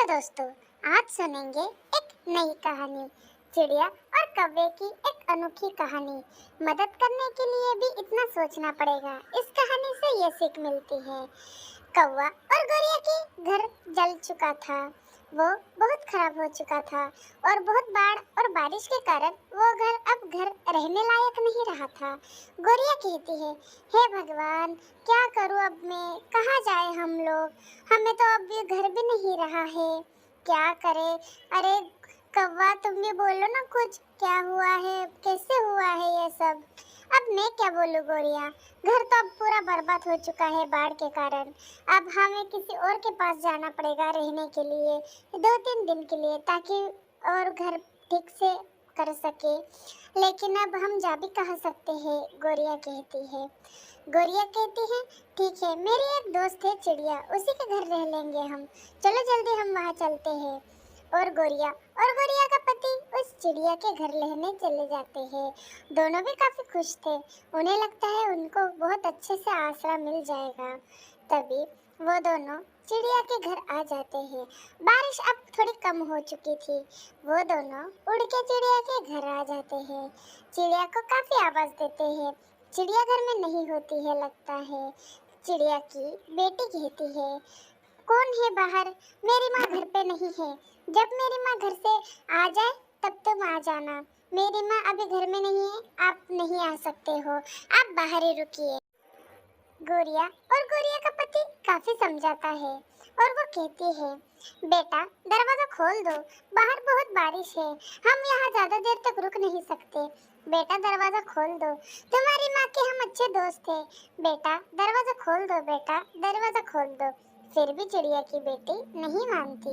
Hello दोस्तों, आज सुनेंगे एक नई कहानी। चिड़िया और कौवे की एक अनोखी कहानी। मदद करने के लिए भी इतना सोचना पड़ेगा। इस कहानी से ये सीख मिलती है। कौवा और गोरिया की घर जल चुका था। वो बहुत खराब हो चुका था और बहुत बाढ़ और बारिश के कारण वो घर अब घर रहने लायक नहीं रहा था। गोरिया कहती है, हे भगवान, क्या करूं अब मैं? कहाँ जाए हम लोग? हमें तो अब ये घर भी नहीं रहा है। क्या करें? अरे कौवा, तुम भी बोलो ना कुछ। क्या हुआ है? कैसे हुआ है ये सब? अब मैं क्या बोलूं गोरिया? घर तो अब पूरा बर्बाद हो चुका है बाढ़ के कारण। अब हमें किसी और के पास जाना पड़ेगा रहने के लिए, 2-3 दिन के लिए, ताकि और घर ठीक से कर सके। लेकिन अब हम जा भी कहाँ सकते हैं? गोरिया कहती है। गोरिया कहती है, ठीक है, मेरी एक दोस्त है चिड़िया, उसी के घर रह लेंगे हम। चलो जल्दी हम वहाँ चलते हैं। और गोरिया का पति उस चिड़िया के घर रहने चले जाते हैं। दोनों भी काफी खुश थे। उन्हें लगता है उनको बहुत अच्छे से आसरा मिल जाएगा। तभी वो दोनों चिड़िया के घर आ जाते हैं। बारिश अब थोड़ी कम हो चुकी थी। वो दोनों उड़ के चिड़िया के घर आ जाते हैं। चिड़िया को काफी आवाज देते हैं। चिड़िया घर में नहीं होती है लगता है। चिड़िया की बेटी कहती है, कौन है बाहर? मेरी माँ घर पे नहीं है। जब मेरी माँ घर से आ जाए तब तुम आ जाना। मेरी माँ अभी घर में नहीं है, आप नहीं आ सकते हो। आप बाहर ही रुकिए। गोरिया का पति काफी समझाता है और वो कहती है, बेटा दरवाजा खोल दो, बाहर बहुत बारिश है, हम यहाँ ज्यादा देर तक रुक नहीं सकते। बेटा दरवाजा खोल दो, तुम्हारी माँ के हम अच्छे दोस्त हैं। बेटा दरवाजा खोल दो, बेटा दरवाजा खोल दो। फिर भी चिड़िया की बेटी नहीं मानती।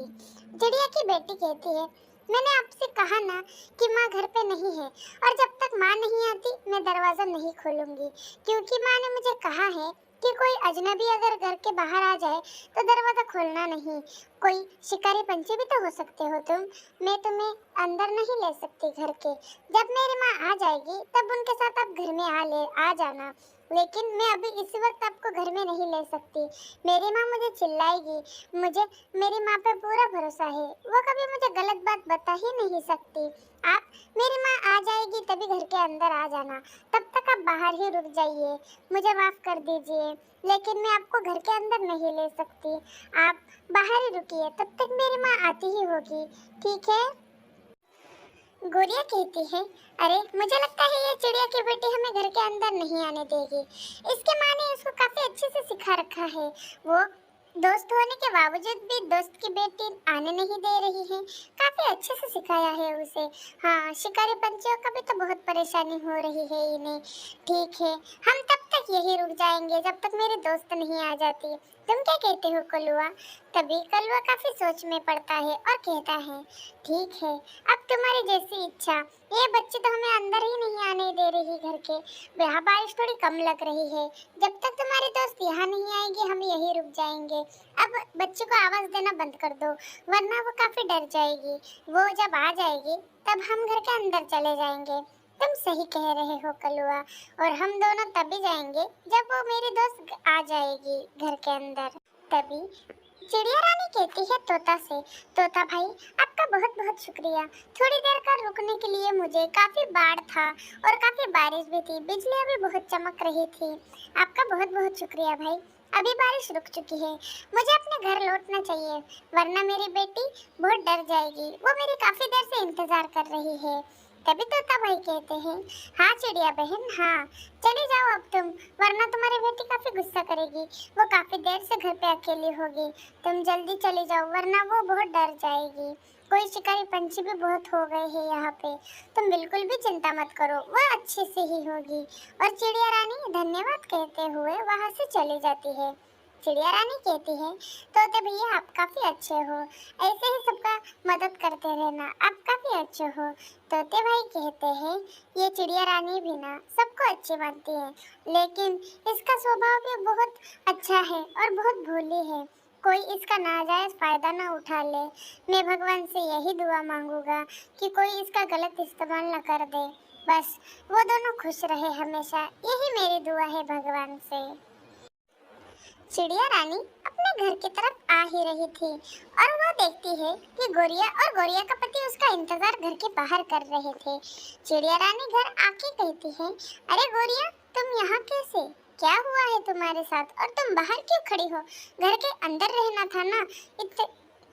चिड़िया की बेटी कहती है, मैंने आपसे कहा ना कि माँ घर पे नहीं है, और जब तक माँ नहीं आती मैं दरवाजा नहीं खोलूंगी, क्योंकि माँ ने मुझे कहा है कि कोई अजनबी अगर घर के बाहर आ जाए तो दरवाजा खोलना नहीं। कोई शिकारी पंछी भी तो हो सकते हो तुम। मैं तुम्हें अंदर नहीं ले सकती घर के। जब मेरी माँ आ जाएगी तब उनके साथ आप घर में आ जाना। लेकिन मैं अभी इस वक्त आपको घर में नहीं ले सकती। मेरी माँ मुझे चिल्लाएगी। मुझे मेरी माँ पे पूरा भरोसा है, वो कभी मुझे गलत बात बता ही नहीं सकती। आप मेरी माँ आ जाएगी तभी घर के अंदर आ जाना, तब तक आप बाहर ही रुक जाइए। मुझे माफ कर दीजिए, लेकिन मैं आपको घर के अंदर नहीं ले सकती। आप बाहर ही रुकिए, तब तक मेरी माँ आती ही होगी, ठीक है? गोरिया कहती है, अरे मुझे लगता है ये चिड़िया की बेटी हमें घर के अंदर नहीं आने देगी। इसके माँ ने इसको काफी अच्छे से सिखा रखा है। वो दोस्त होने के बावजूद भी दोस्त की बेटी आने नहीं दे रही है। काफी अच्छे से सिखाया है उसे। हाँ, शिकारी पंछियों का भी तो बहुत परेशानी हो रही है इन्हें। ठीक है, हम तब तक यही रुक जाएंगे जब तक मेरी दोस्त नहीं आ जाती। तुम क्या कहते हो कलुआ? तभी कलुआ काफी सोच में पड़ता है और कहता है, ठीक है, अब तुम्हारी जैसी इच्छा। ये बच्ची तो हमें अंदर ही नहीं आने दे रही घर के। यहाँ बारिश थोड़ी कम लग रही है। जब तक तुम्हारी दोस्त यहाँ नहीं आएगी हम यहीं रुक जाएंगे। अब बच्ची को आवाज देना बंद कर दो, वरना वो काफी डर जाएगी। वो जब आ जाएगी तब हम घर के अंदर चले जाएंगे। तुम सही कह रहे हो कलुआ, और हम दोनों तभी जाएंगे जब वो मेरी दोस्त आ जाएगी घर के अंदर। तभी चिड़िया रानी कहती है तोता से, तोता भाई आपका बहुत बहुत शुक्रिया। थोड़ी देर का रुकने के लिए। मुझे काफी बाढ़ था और काफी बारिश भी थी, बिजलियां भी बहुत चमक रही थी। आपका बहुत बहुत शुक्रिया भाई। अभी बारिश रुक चुकी है, मुझे अपने घर लौटना चाहिए, वरना मेरी बेटी बहुत डर जाएगी। वो मेरी काफी देर से इंतजार कर रही है। तभी तोता भाई कहते हैं, हाँ चिड़िया बहन, हाँ चले जाओ अब तुम, वरना तुम्हारी बेटी काफी गुस्सा करेगी। वो काफी देर से घर पे अकेली होगी। तुम जल्दी चली जाओ, वरना वो बहुत डर जाएगी। कोई शिकारी पंछी भी बहुत हो गए हैं यहाँ पे। तुम बिल्कुल भी चिंता मत करो, वो अच्छे से ही होगी। और चिड़िया रानी धन्यवाद कहते हुए वहाँ से चली जाती है। चिड़िया रानी कहती है, तोते भैया आप काफी अच्छे हो, ऐसे ही सबका मदद करते रहना, आप काफी अच्छे हो। तोते भाई कहते हैं, ये चिड़िया रानी भी ना सबको अच्छी मानती है, लेकिन इसका स्वभाव भी बहुत अच्छा है और बहुत भोली है। कोई इसका नाजायज फायदा ना उठा ले। मैं भगवान से यही दुआ मांगूंगा कि कोई इसका गलत इस्तेमाल न कर दे। बस वो दोनों खुश रहे हमेशा, यही मेरी दुआ है भगवान से। चिड़िया रानी अपने घर की तरफ आ ही रही थी और वो देखती है कि गोरिया और गोरिया का पति उसका इंतजार घर के बाहर कर रहे थे। चिड़िया रानी घर आके कहती है, अरे गोरिया, तुम यहाँ कैसे? क्या हुआ है तुम्हारे साथ और तुम बाहर क्यों खड़ी हो? घर के अंदर रहना था ना, इतने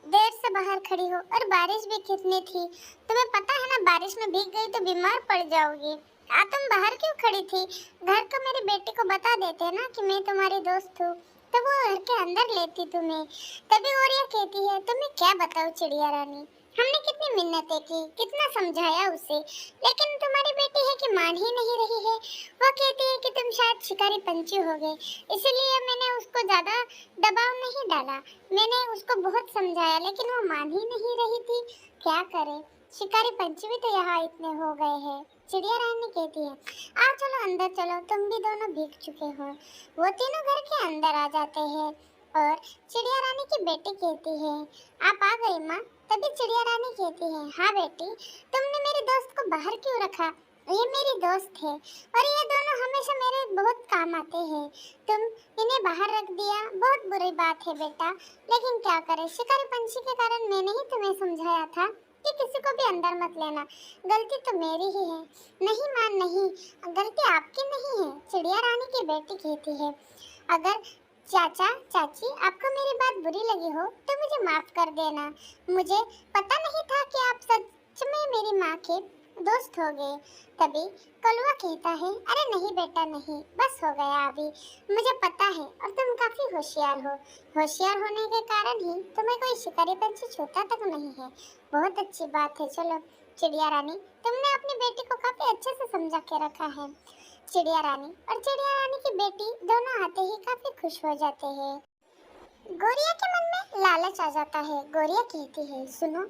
देर से बाहर खड़ी हो और बारिश भी कितनी थी। तुम्हें पता है ना, बारिश में भीग गई तो बीमार पड़ जाओगी। तुम बाहर क्यों खड़ी थी? घर को मेरी बेटी को बता देते ना कि मैं तुम्हारी दोस्त हूँ, तो वो घर के अंदर लेती तुम्हें। तभी गोरिया कहती है, तुम्हें क्या बताऊं चिड़िया रानी, हमने कितनी मिन्नतें की, कितना समझाया उसे, लेकिन तुम्हारी बेटी है कि मान ही नहीं रही है। वो कहती है कि तुम शायद शिकारी पंछी हो गए, इसलिए मैंने उसको ज्यादा दबाव नहीं डाला। मैंने उसको बहुत समझाया लेकिन वो मान ही नहीं रही थी। क्या करे, शिकारी पंछी भी तो यहाँ इतने हो गए हैं। चिड़िया रानी कहती है, आओ चलो अंदर चलो, तुम भी दोनों भीग चुके हो। वो तीनों घर के अंदर आ जाते हैं और चिड़िया रानी की बेटी कहती है, आप आ गई माँ? तभी चिड़िया रानी कहती है, हाँ बेटी, तुमने मेरे दोस्त को बाहर क्यों रखा? ये मेरी दोस्त है और ये दोनों हमेशा मेरे बहुत काम आते हैं। तुम इन्हें बाहर रख दिया, बहुत बुरी बात है बेटा, लेकिन क्या करें, शिकारी पंछी के कारण मैंने ही तुम्हें समझाया था कि किसी को भी अंदर मत लेना। गलती तो मेरी ही है। नहीं मां, नहीं, गलती आपकी नहीं है। चिड़िया रानी की बेटी कहती है, अगर चाचा चाची आपको मेरी बात बुरी लगी हो तो मुझे माफ कर देना। मुझे पता नहीं था कि आप सच में मेरी माँ के दोस्त हो गए। तभी कलुआ कहता है, अरे नहीं बेटा नहीं, बस हो गया अभी, मुझे पता है और तुम काफी होशियार हो। होशियार होने के कारण ही तुम्हें कोई शिकारी पंछी छूता तक नहीं है। बहुत अच्छी बात है। चलो चिड़िया रानी, तुमने अपनी बेटी को काफी अच्छे से समझा के रखा है। चिड़िया रानी और चिड़िया रानी की बेटी दोनों आते ही काफी खुश हो जाते हैं। गोरिया के मन में लालच आ जाता है। गोरिया कहती है, सुनो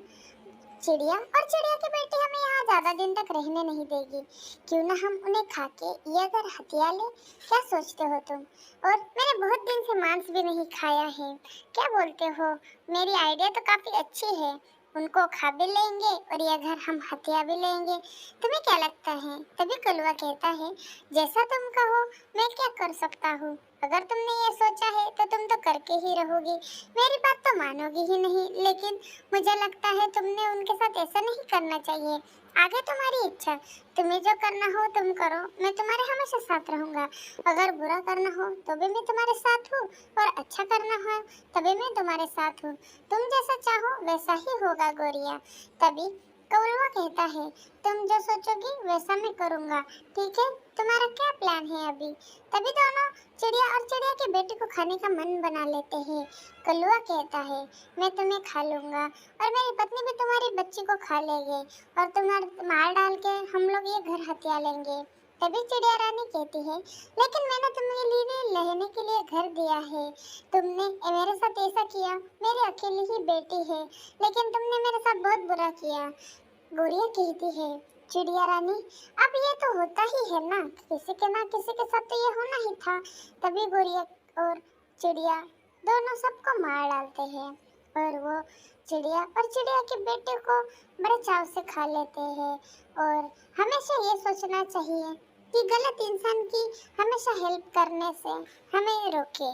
चिड़िया और चिड़िया की बेटी हमें यहाँ ज्यादा दिन तक रहने नहीं देगी, क्यों ना हम उन्हें खा के ये अगर हथिया ले। क्या सोचते हो तुम? और मैंने बहुत दिन से मांस भी नहीं खाया है, क्या बोलते हो? मेरी आइडिया तो काफी अच्छी है, उनको खा भी लेंगे और ये घर हम हथिया भी लेंगे। तुम्हें क्या लगता है? तभी कलुआ कहता है, जैसा तुम कहो, मैं क्या कर सकता हूँ। अगर तुमने ये सोचा है तो तुम तो करके ही रहोगी, मेरी बात तो मानोगी ही नहीं। लेकिन मुझे लगता है तुमने उनके साथ ऐसा नहीं करना चाहिए। आगे तुम्हारी इच्छा, तुम्हें जो करना हो तुम करो, मैं तुम्हारे हमेशा साथ रहूंगा। अगर बुरा करना हो तो भी मैं तुम्हारे साथ हूँ और अच्छा करना हो तभी मैं तुम्हारे साथ हूँ। तुम जैसा चाहो वैसा ही होगा गोरिया। तभी कौवा कहता है, तुम जो सोचोगी वैसा मैं करूँगा, ठीक है? तुम्हारा क्या प्लान है अभी? तभी दोनों चिड़िया और चिड़िया की बेटी को खाने का मन बना लेते हैं। कलुआ कहता है, मैं तुम्हें खा लूँगा और मेरी पत्नी भी तुम्हारी बच्ची को खा लेगी और तुम्हारे मार डाल के हम लोग ये घर हथिया लेंगे। तभी चिड़िया रानी कहती है, लेकिन मैंने तुम्हें लिए रहने के लिए घर दिया है, तुमने मेरे साथ ऐसा किया, मेरी अकेली ही बेटी है, लेकिन तुमने मेरे साथ बहुत बुरा किया। गोरिया कहती है, चिड़िया रानी, अब ये तो होता ही है ना, किसी के ना किसी के साथ तो ये होना ही था। तभी गोरिया और चिड़िया दोनों सबको मार डालते हैं और वो चिड़िया और चिड़िया के बेटे को बड़े चाव से खा लेते हैं। और हमेशा ये सोचना चाहिए कि गलत इंसान की हमेशा हेल्प करने से हमें रोके।